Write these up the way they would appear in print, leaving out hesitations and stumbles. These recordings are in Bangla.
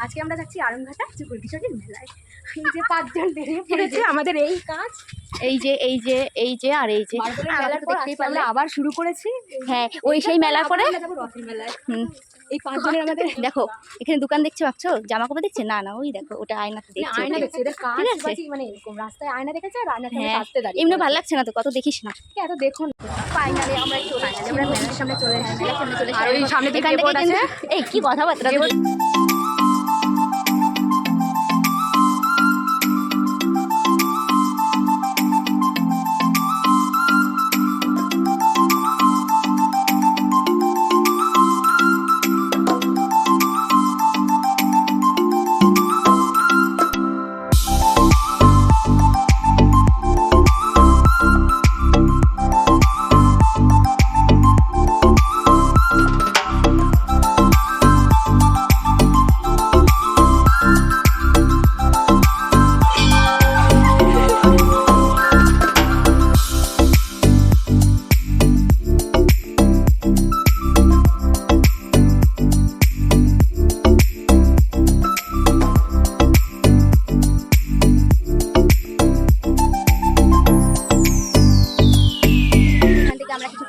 আজকে আমরা যাচ্ছি আরংঘাটা চুকুর কিশোরীর মেলায়। এই যে 5 জন বেরিয়ে পড়েছে, আমাদের এই কাজ। এই যে আর এই যে মেলার পর আমরা আবার শুরু করেছি। হ্যাঁ, ওই সেই মেলার পরে আমরা যাবো রথের মেলায়। এই 5 জনের আমাদের দেখো এখানে দোকান দেখছো, ভাবছো জামা কাপড় দেখছে? না না, ওই দেখো ওটা আয়নাতে দেখছে। আয়না দেখছে, এদের কাজ বাজি মানে এরকম রাস্তায় আয়না দেখেছে আর আয়নার সামনে কাঁদতে দাঁড়িয়ে। এমনি ভালো লাগছে না তো, কত দেখিস না। এত দেখুন ফাইনালি আমরা মেলার সামনে চলে এসেছি। আর ওই সামনে এখান থেকে কিন্তু এই কি কথাবার্তা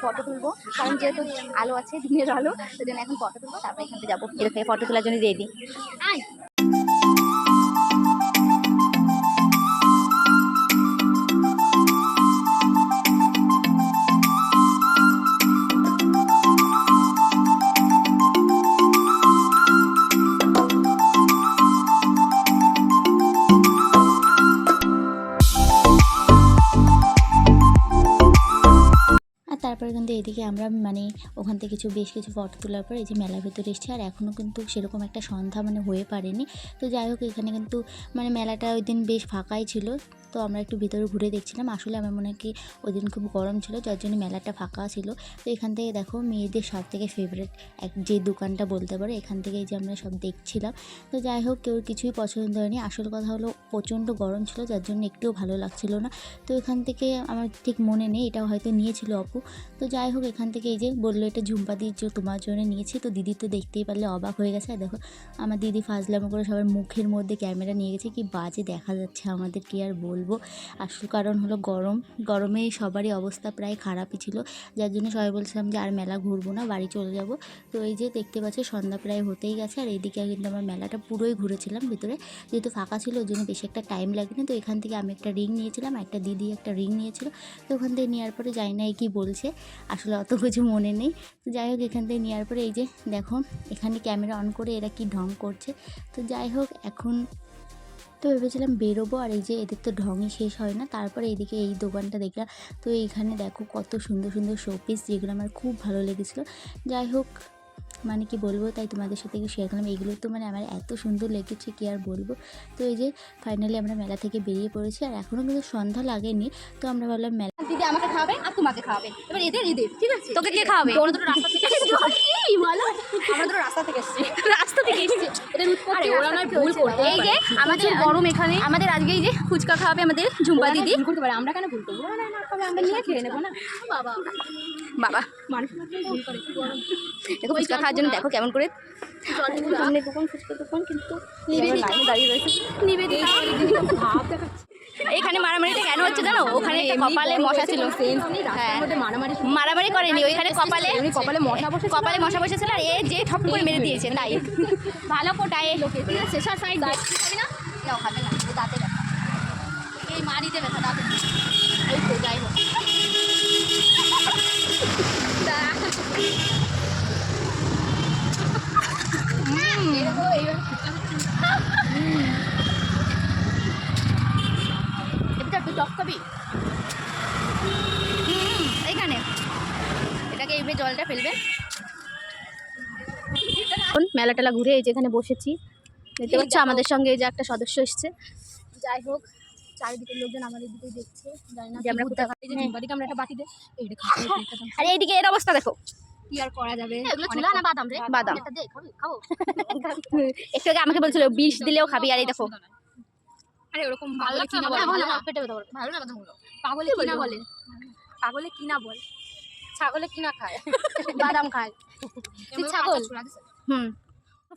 ফটো তুলবো, কারণ যেহেতু আলো আছে, দিনের আলো, সেই জন্য এখন ফটো তুলবো, তারপরে এখান থেকে যাবো। এরকম ফটো তোলার জন্য রেডি। তারপরে কিন্তু এদিকে আমরা মানে ওখান থেকে বেশ কিছু ফটো তোলার পর এই যে মেলার ভেতরে এসেছি। আর এখনও কিন্তু সেরকম একটা সন্ধ্যা মানে হয়ে পারেনি। তো যাই হোক, এখানে কিন্তু মানে মেলাটা ওই দিন বেশ ফাঁকাই ছিল। তো আমরা একটু ভিতরে ঘুরে দেখছিলাম। আসলে আমার মনে হয় কি ওই দিন খুব গরম ছিল, যার জন্য মেলাটা ফাঁকা ছিল। তো এখান থেকে দেখো মেয়েদের সব থেকে ফেভারিট যে দোকানটা বলতে পারো, এখান থেকে এই যে আমরা সব দেখছিলাম। তো যাই হোক, কেউ কিছুই পছন্দ হয়নি। আসল কথা হলো প্রচণ্ড গরম ছিল, যার জন্য একটুও ভালো লাগছিল না। তো এখান থেকে আমার ঠিক মনে নেই, এটা হয়তো নিয়েছিল অপু। তো যাই হোক, এখান থেকে এই যে বললো এটা ঝুম্পা দির তোমার জন্য নিয়েছি। তো দিদি তো দেখতেই পারলে অবাক হয়ে গেছে। আর দেখো আমার দিদি ফাজলামো করে সবার মুখের মধ্যে ক্যামেরা নিয়ে গেছে। কি বাজে দেখা যাচ্ছে আমাদের, কি আর বলবো। আসল কারণ হলো গরমে সবারই অবস্থা প্রায় খারাপই ছিল, যার জন্য সবাই বলছিলাম যে আর মেলা ঘুরবো না, বাড়ি চলে যাব। তো এই যে দেখতে পাচ্ছি সন্ধ্যা প্রায় হতেই গেছে। আর এইদিকে কিন্তু আমার মেলাটা পুরোই ঘুরেছিলাম ভিতরে, যেহেতু ফাঁকা ছিল ওই জন্য বেশি একটা টাইম লাগেনি। তো এখান থেকে আমি একটা রিং নিয়েছিলাম, একটা দিদি একটা রিং নিয়েছিল। তো ওখান থেকে নেওয়ার পরে জানি না কি বলছে, আসলে অত কিছু মনে নেই। তো যাই হোক, এখান থেকে নেওয়ার পরে এই যে দেখো এখানে ক্যামেরা অন করে এরা কি ঢং করছে। তো যাই হোক, এখন তো ভেবেছিলাম বেরোবো, আর এই যে এদের তো ঢংই শেষ হয় না। তারপরে এইদিকে এই দোকানটা দেখলাম। তো এইখানে দেখো কত সুন্দর সুন্দর শোপিস, যেগুলো আমার খুব ভালো লেগেছিলো। যাই হোক, মানে কি বলবো, তাই তোমাদের সাথে শেয়ার করলাম। এইগুলো তো মানে আমার এত সুন্দর লেগেছে, কি আর বলবো। তো এই যে ফাইনালি আমরা মেলা থেকে বেরিয়ে পড়েছি, আর এখনও কিন্তু সন্ধ্যা লাগেনি। তো আমরা ভাবলাম মেলা দিদি আমাকে খাওয়াবে আর তোমাকে খাওয়াবে, এবার এদের ঠিক আছে। তোকে কে খাওয়াবে? আমরা দুটো রাস্তা থেকে এসেছি। আমরা দুটো রাস্তা থেকে এসেছি। এদের উৎপত্তি ওরা নয় ভুল করতে। এই যে আমাদের গরম এখানে, আমাদের আজকে এই যে ফুচকা খাওয়াবে আমাদের ঝুম্পা দিদি। ভুল করতে পারে, আমরা কেন ভুল করবো? না খাবে, আমরা নিয়ে খেয়ে নেবো না। বাবা মানুষ ভুল করে। দেখো ফুচকা খাওয়ার জন্য দেখো কেমন করে সামনে দোকান, ফুচকা দোকান, কিন্তু লাইনে দাঁড়িয়ে রয়েছে। এখানে মারামারিটা কেন হচ্ছে জানো? ওখানে একটা কপালে মশা ছিল। মারামারি করেনি, ওইখানে কপালে মশা বসেছিল, আর এ যে ঠপ করে মেরে দিয়েছে। তাই ভালো কোটায় লোকে, ঠিক আছে। সাইড খাবি না, খাবে না, দাঁতে ব্যথা, এই মারিতে ব্যথা দাঁতে। এই তো যাই হোক, এইখানে এটাকে এইভাবে জলটা ফেলবে। মেলা টেলা ঘুরে এই যেখানে বসেছি, দেখতে পাচ্ছ আমাদের সঙ্গে এই যে একটা সদস্য এসছে। যাই হোক, চারিদিকে লোকজন আমাদের দিকে দেখছে, জানি না আমরা কোথায়। এই যে ঝুম্পাদিকে আমরা একটা বাটি দে, এইটা খাবো। আর এইদিকে এর অবস্থা দেখো, কি আর করা যাবে। এগুলো চুলা না বাদাম রে? বাদাম। একটা দে, খাবো। একটু আগে আমাকে বলছিল 20 দিলেও খাবি, আর এই দেখো। আরে ওরকম পাগলে কি না বলে, ভালো না, পেটে ব্যথা করে। ভালো না বাদামগুলো, পাগলে কি না বলে, পাগলে কি না বল, ছাগলে কি না খায়, বাদাম খায়। তুই ছাগল?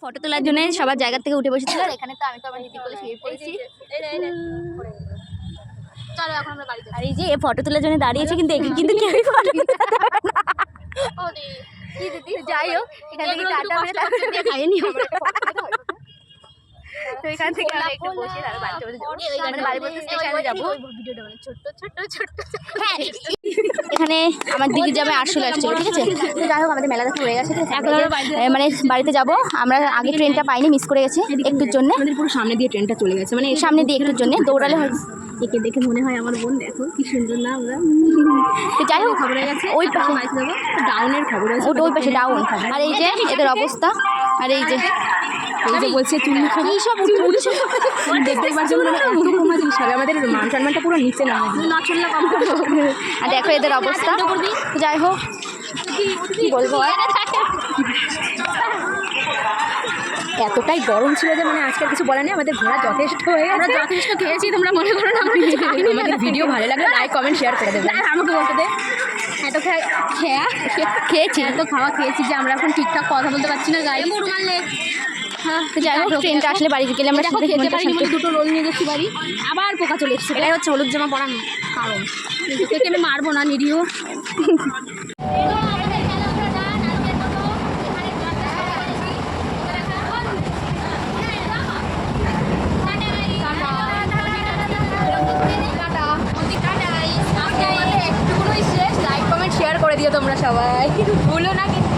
ফটো তোলার জন্য সবার জায়গা থেকে উঠে বসেছিল, আর এখানে তো আমি তো আমার নীতির কোলে শুয়ে পড়েছি। চলো এখন আমরা বাড়ি যাই। আর এই যে ফটো তোলার জন্য দাঁড়িয়েছে, কিন্তু এখানে কিন্তু কেউই ফটো তুলতে দেবে না। যাই হোক, এখান থেকে টাটা বলে তারপরে খাইনি আমরা। তো এখান থেকে আমরা একটু বসে তারপর বাড়ি চলে যাবো, মানে বাড়ি বলতে স্টেশনে যাবো। ভিডিওটা মানে ছোট্ট ছোট্ট ছোট্ট। হ্যাঁ, এখানে আমার দিদির যাবে আরশোলা আসছিল, ঠিক আছে। তো যাই হোক, আমাদের মেলা দেখা হয়ে গেছে, এখন মানে বাড়িতে যাব। আমরা আগে ট্রেনটা পাইনি, মিস করে গেছি একটুর জন্য। আমাদের পুরো সামনে দিয়ে ট্রেনটা চলে গেছে, মানে সামনে দিয়ে একটুর জন্য দৌড়ালে হয়। একে দেখে মনে হয় আমার বোন, দেখো কি সুন্দর না আমরা। তো যাই হোক, খবর হয়ে গেছে, ওই পাশে বাইক যাবো, ডাউনের খবর আছে, ওটা ওই পাশে ডাউন। আর এই যে এদের অবস্থা, আর এই যে এই যে বলছে চুনি খাবো, এইসব দেখতে পাচ্ছি মানে এত কমা জিনিস হবে, আমাদের মান সম্মানটা পুরো নিচে নামে না চললে কম করবো। আর দেখো এদের অবস্থা। তো যাই হোক, কি বলবো আর, এতটাই গরম ছিল যে মানে আজকাল কিছু বলা নেই, আমাদের ঘোরা যথেষ্ট হয়ে গেছে, আমরা যথেষ্ট খেয়েছি, তোমরা মনে করো না আমরা কিছু খাইনি। আমাদের ভিডিও ভালো লাগলে লাইক কমেন্ট শেয়ার করে দেবে। আমাকে বলতে দে, এত খেয়েছি, এত খাওয়া খেয়েছি যে আমরা এখন ঠিকঠাক কথা বলতে পারছি না, গাড়ি মারলে। হ্যাঁ, তো যাই হোক, ট্রেনটা আসলে বাড়িতে গেলে আমরা সাথে খেতে পারিনি বলে দুটো রোল নিয়ে গেছি বাড়ি, আবার পোকা চলে এসেছে। এটাই হচ্ছে হলুদ জামা পরার কারণ, তোকে আমি মারবো না নিরীহ। লাইক কমেন্ট শেয়ার করে দিও তোমরা সবাই, ভুলো না কিন্তু।